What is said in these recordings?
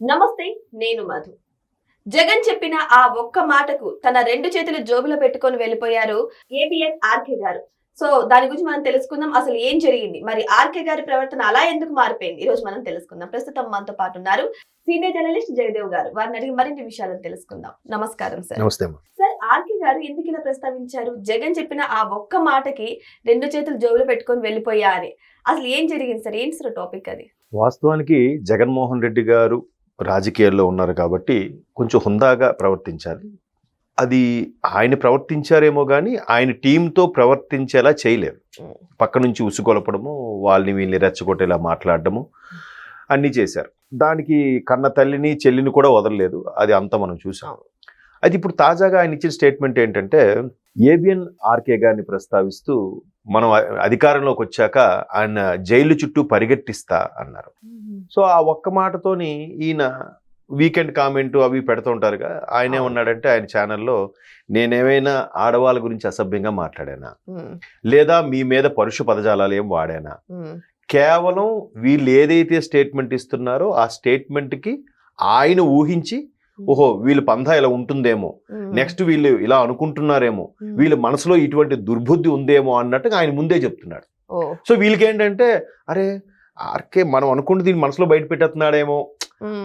నమస్తే, నేను మధు. జగన్ చెప్పిన ఆ ఒక్క మాటకు తన రెండు చేతులు జోబులో పెట్టుకొని వెళ్ళిపోయారు ఏబిఎన్ ఆర్కే గారు. సో దాని గురించి మనం తెలుసుకుందాం. అసలు ఏం జరిగింది, మరి ఆర్కే గారి ప్రవర్తన అలా ఎందుకు మారిపోయింది, ఈ రోజు మనం తెలుసుకుందాం. ప్రస్తుతం మనతో పాటు ఉన్నారు సీనియర్ జర్నలిస్ట్ జయదేవ్ గారు. వారిని అడిగి మరిన్ని విషయాలను తెలుసుకుందాం. నమస్కారం సార్. నమస్తే. సార్, ఆర్కే గారు ఎందుకు ఇలా ప్రస్తావించారు? జగన్ చెప్పిన ఆ ఒక్క మాటకి రెండు చేతులు జోబులో పెట్టుకొని వెళ్ళిపోయా అని. అసలు ఏం జరిగింది సార్? ఏంటి సార్ టాపిక్ అది? వాస్తవానికి జగన్మోహన్ రెడ్డి గారు రాజకీయాల్లో ఉన్నారు కాబట్టి కొంచెం హుందాగా ప్రవర్తించాలి. అది ఆయన ప్రవర్తించారేమో కానీ ఆయన టీంతో ప్రవర్తించేలా చేయలేరు. పక్క నుంచి ఉసుగొలపడము, వాళ్ళని వీళ్ళని రెచ్చగొట్టేలా మాట్లాడడము అన్నీ చేశారు. దానికి కన్న తల్లిని చెల్లిని కూడా వదలలేదు. అది అంతా మనం చూసాం. అది ఇప్పుడు తాజాగా ఆయన ఇచ్చిన స్టేట్మెంట్ ఏంటంటే, ఏబిఎన్ ఆర్కే గారిని ప్రస్తావిస్తూ మనం అధికారంలోకి వచ్చాక ఆయన జైలు చుట్టూ పరిగెట్టిస్తా అన్నారు. సో ఆ ఒక్క మాటతోని ఈయన వీకెండ్ కామెంట్ అవి పెడుతూ ఉంటారుగా. ఆయన ఏమన్నాడంటే ఆయన ఛానల్లో, నేనేమైనా ఆడవాళ్ళ గురించి అసభ్యంగా మాట్లాడానా, లేదా మీ మీద పరుష పదజాలాలు ఏం వాడానా, కేవలం వీళ్ళు ఏదైతే స్టేట్మెంట్ ఇస్తున్నారో ఆ స్టేట్మెంట్కి ఆయన ఊహించి, ఓహో వీళ్ళ పంధా ఇలా ఉంటుందేమో, నెక్స్ట్ వీళ్ళు ఇలా అనుకుంటున్నారేమో, వీళ్ళ మనసులో ఇటువంటి దుర్బుద్ధి ఉందేమో అన్నట్టుగా ఆయన ముందే చెప్తున్నాడు. సో వీళ్ళకి ఏంటంటే, అరే ఆర్కే మనం అనుకుంటే దీన్ని మనసులో బయట పెట్టేస్తున్నాడేమో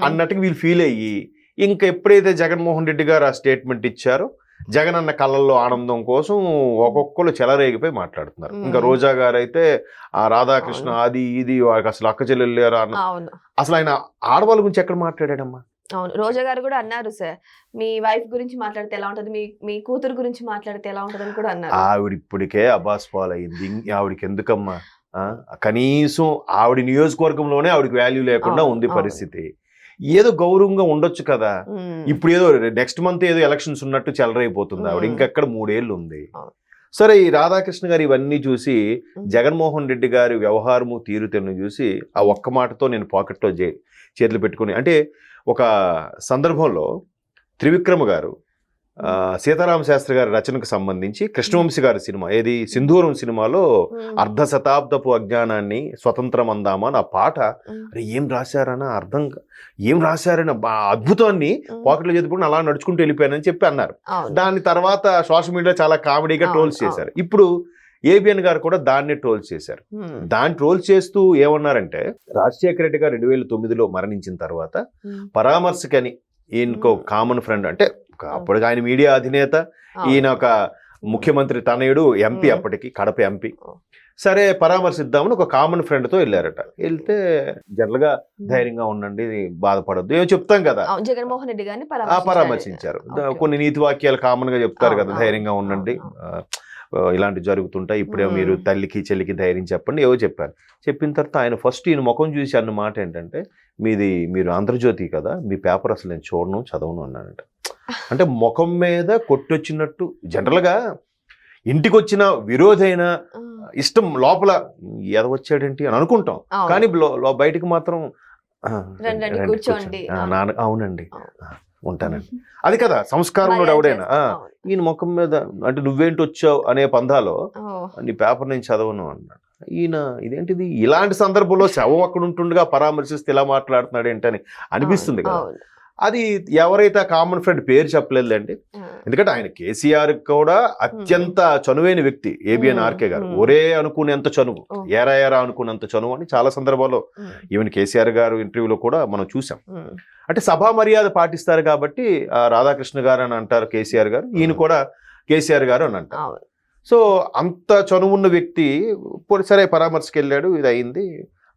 అన్నట్టుగా వీళ్ళు ఫీల్ అయ్యి, ఇంకా ఎప్పుడైతే జగన్మోహన్ రెడ్డి గారు ఆ స్టేట్మెంట్ ఇచ్చారో జగన్ అన్న కళ్ళల్లో ఆనందం కోసం ఒక్కొక్కరు చెలరేగిపోయి మాట్లాడుతున్నారు. ఇంకా రోజా గారు అయితే ఆ రాధాకృష్ణ అది ఇది వారికి అసలు అక్క చెల్లెలు లేరా అన్న. అసలు ఆయన ఆడవాళ్ళ గురించి ఎక్కడ మాట్లాడాడమ్మా? అవును, రోజా గారు కూడా అన్నారు సార్, మీ వైఫ్ గురించి మాట్లాడితే ఎలా ఉంటది, మీ కూతురు గురించి మాట్లాడితే ఎలా ఉంటది అని కూడా అన్నారు. ఆవిడ ఇప్పటికే అబాస్ పాలైంది. ఆవిడకి ఎందుకమ్మా? కనీసం ఆవిడ నియోజకవర్గంలోనే ఆవిడకి వాల్యూ లేకుండా ఉంది పరిస్థితి. ఏదో గౌరవంగా ఉండొచ్చు కదా. ఇప్పుడు ఏదో నెక్స్ట్ మంత్ ఏదో ఎలక్షన్స్ ఉన్నట్టు చెలరైపోతుంది ఆవిడ. ఇంకెక్కడ 3 ఏళ్ళు ఉంది. సరే, ఈ రాధాకృష్ణ గారు ఇవన్నీ చూసి జగన్మోహన్ రెడ్డి గారి వ్యవహారము తీరుతెన్ను చూసి ఆ ఒక్క మాటతో నేను పాకెట్లో చేతులు పెట్టుకుని, అంటే ఒక సందర్భంలో త్రివిక్రమ గారు సీతారామ శాస్త్రి గారి రచనకు సంబంధించి కృష్ణవంశీ గారి సినిమా ఏది సింధూరం సినిమాలో అర్ధ శతాబ్దపు అజ్ఞానాన్ని స్వతంత్రం అందామా అని ఆ పాట, అరే ఏం రాశారన్న అర్థం, ఏం రాశారన్న అద్భుతాన్ని పాకెట్లో చేతుకుని అలా నడుచుకుంటూ వెళ్ళిపోయానని చెప్పి అన్నారు. దాని తర్వాత సోషల్ మీడియా చాలా కామెడీగా ట్రోల్స్ చేశారు. ఇప్పుడు ఏబిఎన్ గారు కూడా దాన్ని ట్రోల్స్ చేశారు. దాన్ని ట్రోల్స్ చేస్తూ ఏమన్నారంటే, రాజశేఖర రెడ్డి గారు 2009లో మరణించిన తర్వాత పరామర్శకని ఈయనకో కామన్ ఫ్రెండ్, అంటే అప్పటికి ఆయన మీడియా అధినేత, ఈయన ఒక ముఖ్యమంత్రి తనయుడు, ఎంపీ, అప్పటికి కడప ఎంపీ. సరే పరామర్శిద్దామని ఒక కామన్ ఫ్రెండ్తో వెళ్ళారట. వెళ్తే జనరల్గా ధైర్యంగా ఉండండి, బాధపడద్దు ఏమో చెప్తాం కదా, జగన్మోహన్ రెడ్డి గారిని పరామర్శించారు. కొన్ని నీతి వాక్యాలు కామన్ గా చెప్తారు కదా, ధైర్యంగా ఉండండి, ఇలాంటివి జరుగుతుంటాయి, ఇప్పుడే మీరు తల్లికి చెల్లికి ధైర్యం చెప్పండి, ఏవో చెప్పారు. చెప్పిన తర్వాత ఆయన ఫస్ట్ ఈయన ముఖం చూసి అన్న మాట ఏంటంటే, మీరు ఆంధ్రజ్యోతి కదా, మీ పేపర్ అసలు నేను చూడను చదవను అన్నానంట. అంటే ముఖం మీద కొట్టొచ్చినట్టు. జనరల్గా ఇంటికి వచ్చిన విరోధైన ఇష్టం లోపల ఎదవచ్చాడేంటి అని అనుకుంటాం, కానీ బయటికి మాత్రం అవునండి ఉంటానండి, అది కదా సంస్కారం ఎవడైనా. ఈయన ముఖం మీద అంటే నువ్వేంటి వచ్చావు అనే పందాలో నీ పేపర్ నేను చదవను అన్నాడు. ఈయన ఇదేంటిది, ఇలాంటి సందర్భంలో శవం అక్కడ ఉంటుండగా పరామర్శిస్తే ఇలా మాట్లాడుతున్నాడు ఏంటని అనిపిస్తుంది కదా. అది ఎవరైతే కామన్ ఫ్రెండ్ పేరు చెప్పలేదండి, ఎందుకంటే ఆయన కేసీఆర్ కూడా అత్యంత చనువైన వ్యక్తి ఏబిఎన్ ఆర్కే గారు. ఒరే అనుకునేంత చనువు, ఏరా అనుకునేంత చనువు అని చాలా సందర్భాల్లో ఈవెన్ కేసీఆర్ గారు ఇంటర్వ్యూలో కూడా మనం చూసాం. అంటే సభా మర్యాద పాటిస్తారు కాబట్టి రాధాకృష్ణ గారు అని అంటారు కేసీఆర్ గారు, ఈయన కూడా కేసీఆర్ గారు అని అంటారు. సో అంత చనువున్న వ్యక్తి సరే పరామర్శకి వెళ్ళాడు, ఇది అయింది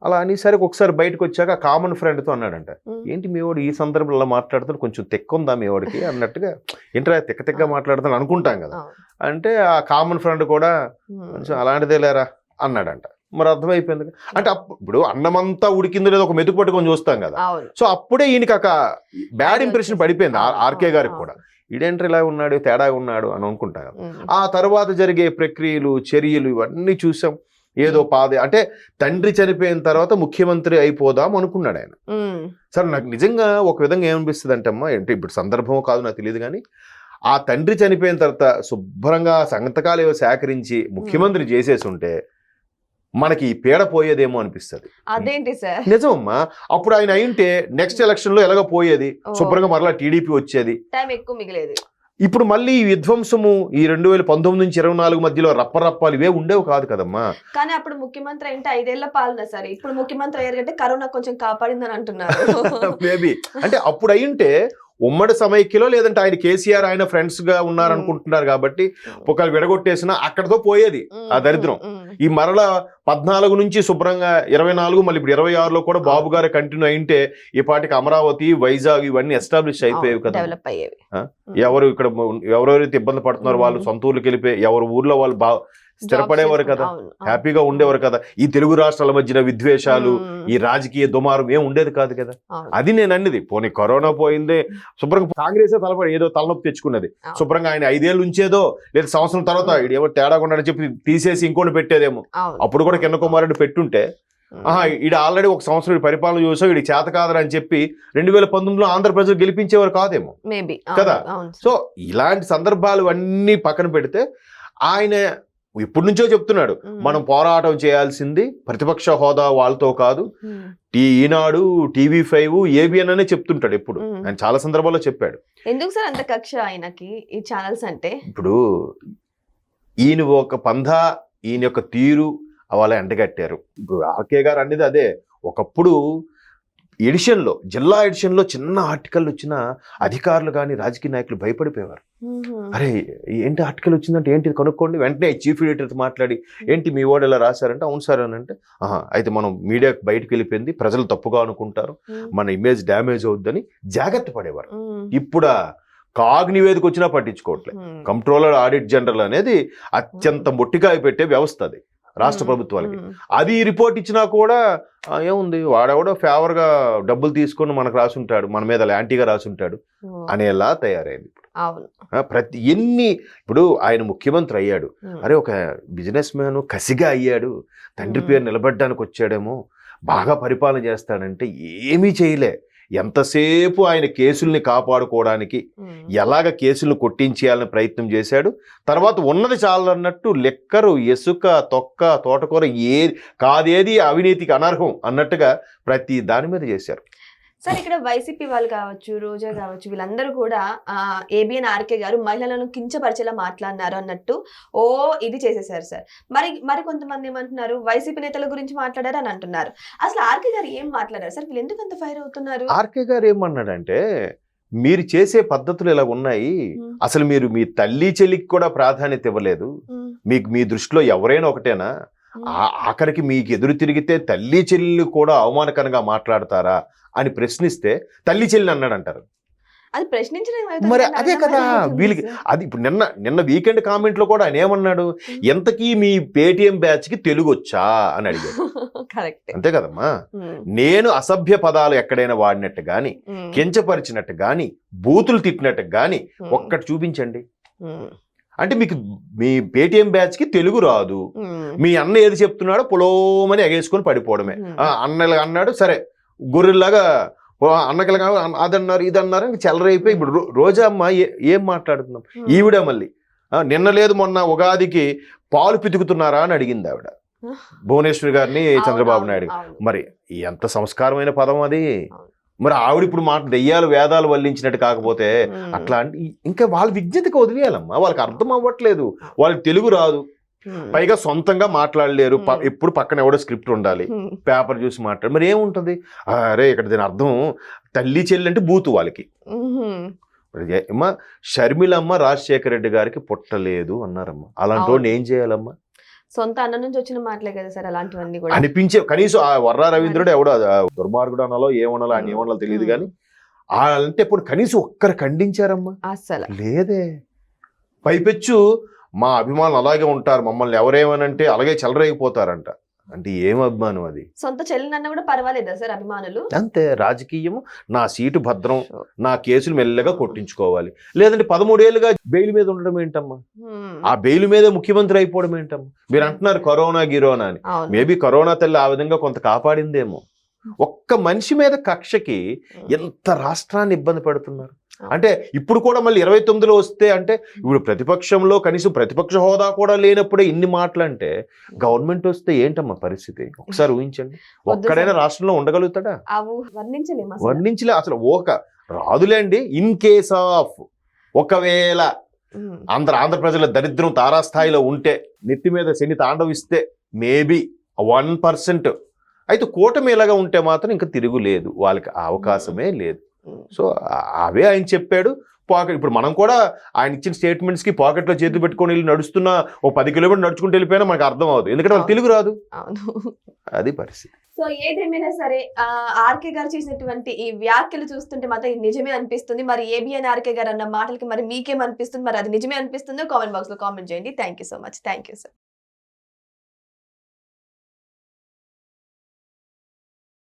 అలా అనేసరికి ఒకసారి బయటకు వచ్చాక కామన్ ఫ్రెండ్తో అన్నాడంట, ఏంటి మీ వాడు ఈ సందర్భంలో మాట్లాడుతాడు, కొంచెం తెక్కుందా మీ వాడికి అన్నట్టుగా, ఏంట్రా తెక్కగా మాట్లాడుతాను అనుకుంటాం కదా. అంటే ఆ కామన్ ఫ్రెండ్ కూడా కొంచెం అలాంటిదే లేరా అన్నాడంట. మరి అర్థమైపోయింది అంటే, ఇప్పుడు అన్నమంతా ఉడికిందో లేదో ఒక మెతుకు పట్టుకొని చూస్తాం కదా. సో అప్పుడే ఈయనకి ఒక బ్యాడ్ ఇంప్రెషన్ పడిపోయింది ఆర్కే గారికి కూడా, ఈడేంటర్ ఇలా ఉన్నాడు, తేడాగా ఉన్నాడు అని అనుకుంటాం. ఆ తర్వాత జరిగే ప్రక్రియలు, చర్యలు ఇవన్నీ చూసాం. ఏదో అంటే తండ్రి చనిపోయిన తర్వాత ముఖ్యమంత్రి అయిపోదాం అనుకున్నాడు ఆయన. సరే నాకు నిజంగా ఒక విధంగా ఏమనిపిస్తుంది అంటే అమ్మా, అంటే ఇప్పుడు సందర్భం కాదు నాకు తెలియదు కానీ, ఆ తండ్రి చనిపోయిన తర్వాత శుభ్రంగా సంతకాలు ఏవో సేకరించి ముఖ్యమంత్రి చేసేసి ఉంటే మనకి ఈ పీడ పోయేదేమో అనిపిస్తుంది. అదేంటి సార్? నిజమమ్మా. అప్పుడు ఆయన అయింటే నెక్స్ట్ ఎలక్షన్ లో ఎలాగో పోయేది, శుభ్రంగా మరలా టీడీపీ వచ్చేది, టైం ఎక్కువ మిగిలేది. ఇప్పుడు మళ్ళీ ఈ విధ్వంసము ఈ 2019 నుంచి 24 మధ్యలో రప్పరప్పాలు ఇవే ఉండేవి కాదు కదమ్మా. కానీ అప్పుడు ముఖ్యమంత్రి అంటే 5 ఏళ్ల పాలన సరే, ఇప్పుడు ముఖ్యమంత్రి అయ్యారు అంటే కరోనా కొంచెం కాపాడిందని అంటున్నారు. మేబీ అంటే అప్పుడు అయ్యింటే ఉమ్మడి సమైక్యలో లేదంటే ఆయన కేసీఆర్ ఆయన ఫ్రెండ్స్ గా ఉన్నారనుకుంటున్నారు కాబట్టి ఒకళ్ళు విడగొట్టేసినా అక్కడతో పోయేది ఆ దరిద్రం. ఈ మరల 14 నుంచి శుభ్రంగా 24 మళ్ళీ ఇప్పుడు 26లో కూడా బాబు గారు కంటిన్యూ అయింటే ఈ పాటికి అమరావతి, వైజాగ్ ఇవన్నీ ఎస్టాబ్లిష్ అయిపోయేవి కదా. డెవలప్ అయ్యేవి. ఎవరు ఇక్కడ ఎవరెవరైతే ఇబ్బంది పడుతున్నారు వాళ్ళు సొంత ఊర్లకు వెళ్ళిపోయి ఎవరు ఊర్లో వాళ్ళు స్థిరపడేవారు కదా, హ్యాపీగా ఉండేవారు కదా. ఈ తెలుగు రాష్ట్రాల మధ్యన విద్వేషాలు, ఈ రాజకీయ దుమారం ఏం ఉండేది కాదు కదా. అది నేను అన్నది. పోనీ కరోనా పోయిందే, శుభ్రంగా కాంగ్రెస్ తలపడి ఏదో తలనొప్పి తెచ్చుకున్నది, శుభ్రంగా ఆయన 5 ఏళ్ళు ఉంచేదో లేదా సంవత్సరం తర్వాత ఏమో తేడా ఉండని చెప్పి తీసేసి ఇంకోటి పెట్టేదేమో. అప్పుడు కూడా కిరణ్ కుమార్ రెడ్డి పెట్టుంటే ఈడ ఆల్రెడీ ఒక సంవత్సరం పరిపాలన చూసా వీడి చేత కాదని అని చెప్పి 2019లో ఆంధ్ర ప్రజలు గెలిపించేవారు కాదేమో కదా. సో ఇలాంటి సందర్భాలు అన్నీ పక్కన పెడితే ఆయన ఇప్పటి నుంచో చెప్తున్నాడు మనం పోరాటం చేయాల్సింది ప్రతిపక్ష హోదా వాళ్ళతో కాదు, ఈనాడు, TV5, ABN అనే చెప్తుంటాడు ఎప్పుడు. ఆయన చాలా సందర్భాల్లో చెప్పాడు. ఎందుకు సార్ అంత కక్ష ఆయనకి ఈ ఛానల్స్ అంటే? ఇప్పుడు ఈయన ఒక పంధా, ఈయన యొక్క తీరు వాళ్ళ ఎండగట్టారు. ఇప్పుడు ఆర్కే గారు అనేది అదే. ఒకప్పుడు ఎడిషన్లో, జిల్లా ఎడిషన్లో చిన్న ఆర్టికల్ వచ్చినా అధికారులు కానీ రాజకీయ నాయకులు భయపడిపోయేవారు. అరే ఏంటి ఆర్టికల్ వచ్చిందంటే ఏంటి కనుక్కోండి, వెంటనే చీఫ్ ఎడిటర్తో మాట్లాడి ఏంటి మీ వాడు ఇలా రాశారంటే అవును సార్ అని అంటే అయితే మనం మీడియా బయటకు వెళ్ళిపోయింది, ప్రజలు తప్పుగా అనుకుంటారు, మన ఇమేజ్ డ్యామేజ్ అవుద్దని జాగ్రత్త పడేవారు. ఇప్పుడు కాగ్ నివేదిక వచ్చినా పట్టించుకోవట్లేదు. కంట్రోలర్ ఆడిట్ జనరల్ అనేది అత్యంత మొట్టికాయ పెట్టే వ్యవస్థ అది రాష్ట్ర ప్రభుత్వాలకి. అది రిపోర్ట్ ఇచ్చినా కూడా ఏముంది వాడెవడో ఫేవర్ గా డబ్బులు తీసుకొని మనకు రాసుంటాడు, మన మీద యాంటీగా రాసుంటాడు అనేలా తయారైంది. ప్రతి ఇప్పుడు ఆయన ముఖ్యమంత్రి అయ్యాడు, అరే ఒక బిజినెస్ మ్యాన్ కసిగా అయ్యాడు, తండ్రి పేరు నిలబడ్డానికి వచ్చాడేమో, బాగా పరిపాలన చేస్తాడంటే ఏమీ చేయలే. ఎంతసేపు ఆయన కేసుల్ని కాపాడుకోవడానికి ఎలాగ కేసులను కొట్టించేయాలని ప్రయత్నం చేశాడు. తర్వాత ఉన్నది చాలన్నట్టు లెక్కరు, ఇసుక, తొక్క, తోటకూర కాదేది అవినీతికి అనర్హం అన్నట్టుగా ప్రతి దాని మీద చేశారు. సార్ ఇక్కడ వైసీపీ వాళ్ళు కావచ్చు, రోజా కావచ్చు, వీళ్ళందరూ కూడా ABN ఆర్కే గారు మహిళలను కించపరిచేలా మాట్లాడినారు అన్నట్టు ఇది చేసేసారు సార్. మరి కొంతమంది ఏమంటున్నారు వైసీపీ నేతల గురించి మాట్లాడారు అని అంటున్నారు. అసలు ఆర్కే గారు ఏం మాట్లాడారు సార్? వీళ్ళు ఎందుకు అంత ఫైర్ అవుతున్నారు? ఆర్కే గారు ఏమన్నాడంటే మీరు చేసే పద్ధతులు ఇలా ఉన్నాయి, అసలు మీరు మీ తల్లి చెల్లికి కూడా ప్రాధాన్యత ఇవ్వలేదు, మీకు మీ దృష్టిలో ఎవరైనా ఒకటేనా, ఆఖరికి మీకు ఎదురు తిరిగితే తల్లి చెల్లి కూడా అవమానకరంగా మాట్లాడతారా అని ప్రశ్నిస్తే తల్లి చెల్లి అన్నాడు అంటారు. అది ప్రశ్నించడం మరి అదే కదా వీళ్ళకి. అది ఇప్పుడు నిన్న వీకెండ్ కామెంట్ లో కూడా ఆయన ఏమన్నాడు, ఎంతకీ మీ పేటిఎం బ్యాచ్ కి తెలుగు వచ్చా అని అడిగాడు. అంతే కదమ్మా. నేను అసభ్య పదాలు ఎక్కడైనా వాడినట్టు గాని, కించపరిచినట్టు గాని, బూతులు తిట్టినట్టు గాని ఒక్కటి చూపించండి. అంటే మీకు మీ పేటిఎం బ్యాచ్ కి తెలుగు రాదు, మీ అన్న ఏది చెప్తున్నాడో పొలోమని ఎగేసుకొని పడిపోవడమే. అన్న అన్నాడు సరే గొర్రెల్లాగా అన్నకలు అదన్నారు ఇదన్నారు చెలరైపోయి ఇప్పుడు రోజా అమ్మ ఏం మాట్లాడుతున్నాం, ఈవిడ మళ్ళీ నిన్న లేదు మొన్న ఉగాదికి పాలు పితుకుతున్నారా అని అడిగింది ఆవిడ భువనేశ్వరి గారిని, చంద్రబాబు నాయుడు. మరి ఎంత సంస్కారమైన పదం అది. మరి ఆవిడ ఇప్పుడు దెయ్యాలు వేదాలు వల్లించినట్టు కాకపోతే అట్లా అంటే ఇంకా వాళ్ళ విజ్ఞతకి వదిలేయాలమ్మా. వాళ్ళకి అర్థం అవ్వట్లేదు, వాళ్ళకి తెలుగు రాదు, పైగా సొంతంగా మాట్లాడలేరు, ఎప్పుడు పక్కన ఎవడో స్క్రిప్ట్ ఉండాలి, పేపర్ చూసి మాట్లాడు. మరి ఏముంటుంది, అరే ఇక్కడ దీని అర్థం తల్లి చెల్లి అంటే బూతు వాళ్ళకి. అమ్మా షర్మిలమ్మ రాజశేఖర రెడ్డి గారికి పుట్టలేదు అన్నారమ్మా, అలాంటి వాడిని ఏం చేయాలమ్మా? సొంత అన్న నుంచి వచ్చిన మాటలే కదా సార్ అలాంటివన్నీ కూడా అనిపించే. కనీసం ఆ వర్రా రవీంద్రుడు ఎవడో దుర్మార్గుడు అనాలో ఏమనాలో ఆయన ఏమనాలో తెలియదు కానీ అంటే ఇప్పుడు కనీసం ఒక్కరు ఖండించారమ్మా? అసలు లేదే. పైపెచ్చు మా అభిమానులు అలాగే ఉంటారు, మమ్మల్ని ఎవరేమనంటే అలాగే చెలరేగిపోతారంట. అంటే ఏం అభిమానం అది? సొంత చెల్లినన్న కూడా పర్వాలేదా సార్ అభిమానులు? అంతే. రాజకీయము నా సీటు భద్రం, నా కేసులు మెల్లగా కొట్టించుకోవాలి, లేదంటే 13 ఏళ్ళుగా బెయిల్ మీద ఉండడం ఏంటమ్మా, ఆ బెయిల్ మీదే ముఖ్యమంత్రి అయిపోవడం ఏంటమ్మా? మీరు అంటున్నారు కరోనా గిరోనా అని, మేబీ కరోనా తల్లి ఆ విధంగా కొంత కాపాడిందేమో. ఒక్క మనిషి మీద కక్షకి ఎంత రాష్ట్రాన్ని ఇబ్బంది పెడుతున్నారు. అంటే ఇప్పుడు కూడా మళ్ళీ 29లో వస్తే అంటే ఇప్పుడు ప్రతిపక్షంలో కనీసం ప్రతిపక్ష హోదా కూడా లేనప్పుడే ఇన్ని మాటలు అంటే గవర్నమెంట్ వస్తే ఏంటమ్మా పరిస్థితి ఒకసారి ఊహించండి. ఒక్కడైనా రాష్ట్రంలో ఉండగలుగుతాడా? వర్ణించలే అసలు. రాదులేండి. ఇన్ కేస్ ఆఫ్ ఒకవేళ ఆంధ్ర ప్రజల దరిద్రం తారాస్థాయిలో ఉంటే, నెత్తి మీద శని తాండవిస్తే మేబీ 1%. అయితే కూటమి ఇలాగా ఉంటే మాత్రం ఇంకా తిరుగులేదు, వాళ్ళకి ఆ అవకాశమే లేదు. సో అవే ఆయన చెప్పాడు. ఇప్పుడు మనం కూడా ఆయన ఇచ్చిన స్టేట్మెంట్స్ కి పాకెట్లో చేతులు పెట్టుకొని వెళ్ళి నడుస్తున్న ఓ 10 కిలోమీటర్లు నడుచుకుంటూ వెళ్ళిపోయినా మనకు అర్థం అవుతుంది, ఎందుకంటే వాళ్ళకి తెలుగు రాదు. అది పరిస్థితి. సో ఏదేమైనా సరే ఆర్కే గారు చేసినటువంటి ఈ వ్యాఖ్యలు చూస్తుంటే మాత్రం ఇది నిజమే అనిపిస్తుంది. మరి ఏబిఎన్ ఆర్కే గారు అన్న మాటలకి మరి మీకేమనిపిస్తుంది? మరి అది నిజమే అనిపిస్తుందో కామెంట్ బాక్స్ లో కామెంట్ చేయండి. Thank you so much. Thank you sir.